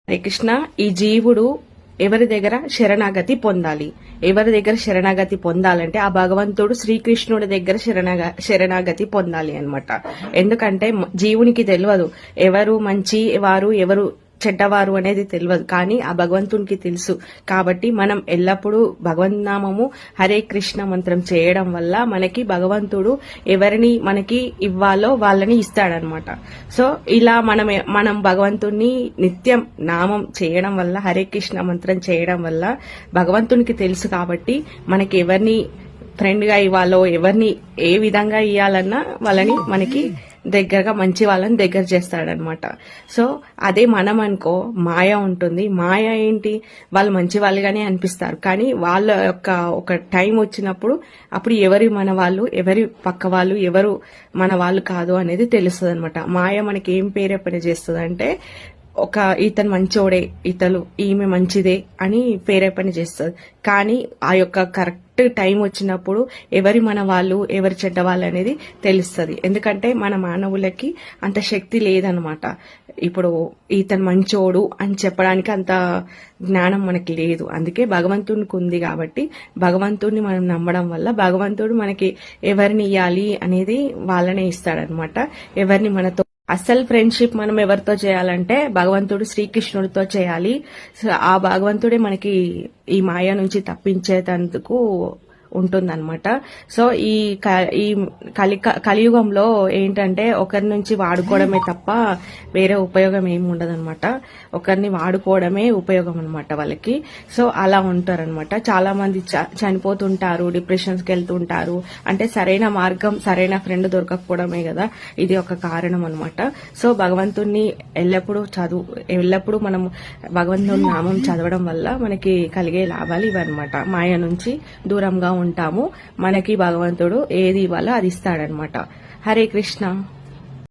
హరే కృష్ణ. ఈ జీవుడు ఎవరి దగ్గర శరణాగతి పొందాలి? ఎవరి దగ్గర శరణాగతి పొందాలంటే ఆ భగవంతుడు శ్రీకృష్ణుడి దగ్గర శరణాగతి పొందాలి అన్నమాట. ఎందుకంటే జీవునికి తెలియదు ఎవరు మంచి వారు ఎవరు చెడ్డవారు అనేది తెలియదు, కానీ ఆ భగవంతునికి తెలుసు. కాబట్టి మనం ఎల్లప్పుడూ భగవన్నామము హరే కృష్ణ మంత్రం చేయడం వల్ల మనకి భగవంతుడు ఎవరిని మనకి ఇవ్వాలో వాళ్ళని ఇస్తాడనమాట. సో ఇలా మనం భగవంతుని నిత్యం నామం చేయడం వల్ల, హరే కృష్ణ మంత్రం చేయడం వల్ల భగవంతునికి తెలుసు. కాబట్టి మనకి ఎవరిని ఫ్రెండ్ గా ఇవ్వాలో, ఎవరిని ఏ విధంగా ఇవ్వాలన్నా వాళ్ళని మనకి దగ్గరగా మంచి వాళ్ళని దగ్గర చేస్తాడనమాట. సో అదే మనం అనుకో మాయ ఉంటుంది. మాయ ఏంటి, వాళ్ళు మంచి వాళ్ళుగానే అనిపిస్తారు, కానీ వాళ్ళ యొక్క ఒక టైం వచ్చినప్పుడు అప్పుడు ఎవరి మన వాళ్ళు, ఎవరి పక్క వాళ్ళు, ఎవరు మన వాళ్ళు కాదు అనేది తెలుస్తుంది అనమాట. మాయ మనకి ఏం ప్రేరేపణ చేస్తుంది అంటే ఒక ఇతను మంచోడే, ఈమె మంచిదే అని ప్రేరేపణ చేస్తుంది. కానీ ఆ యొక్క కరెక్ట్ టైం వచ్చినప్పుడు ఎవరి మన వాళ్ళు ఎవరి చెడ్డ వాళ్ళు అనేది తెలుస్తుంది. ఎందుకంటే మన మానవులకి అంత శక్తి లేదనమాట. ఇప్పుడు ఇతను మంచోడు అని చెప్పడానికి అంత జ్ఞానం మనకి లేదు. అందుకే భగవంతునికి ఉంది. కాబట్టి భగవంతుడిని మనం నమ్మడం వల్ల భగవంతుడు మనకి ఎవరిని ఇవ్వాలి అనేది వాళ్ళనే ఇస్తాడనమాట. ఎవరిని మనతో అసలు ఫ్రెండ్షిప్ మనం ఎవరితో చేయాలంటే భగవంతుడు శ్రీకృష్ణుడితో చేయాలి. ఆ భగవంతుడే మనకి ఈ మాయ నుంచి తప్పించేందుకు ఉంటుందన్నమాట. సో ఈ కలియుగంలో ఏంటంటే ఒకరి నుంచి వాడుకోవడమే తప్ప వేరే ఉపయోగం ఏమి ఉండదన్నమాట. ఒకరిని వాడుకోవడమే ఉపయోగం అనమాట వాళ్ళకి. సో అలా ఉంటారనమాట. చాలా మంది చనిపోతుంటారు, డిప్రెషన్స్కి వెళ్తుంటారు. అంటే సరైన మార్గం, సరైన ఫ్రెండ్ దొరకకపోవడమే కదా ఇది ఒక కారణం అనమాట. సో భగవంతుణ్ణి ఎల్లప్పుడూ మనం భగవంతుని నామం చదవడం వల్ల మనకి కలిగే లాభాలు ఇవన్నమాట. మాయ నుంచి దూరంగా ఉంటాము. మనకి భగవంతుడు ఏది ఇవ్వాలో అది ఇస్తాడనమాట. హరే కృష్ణ.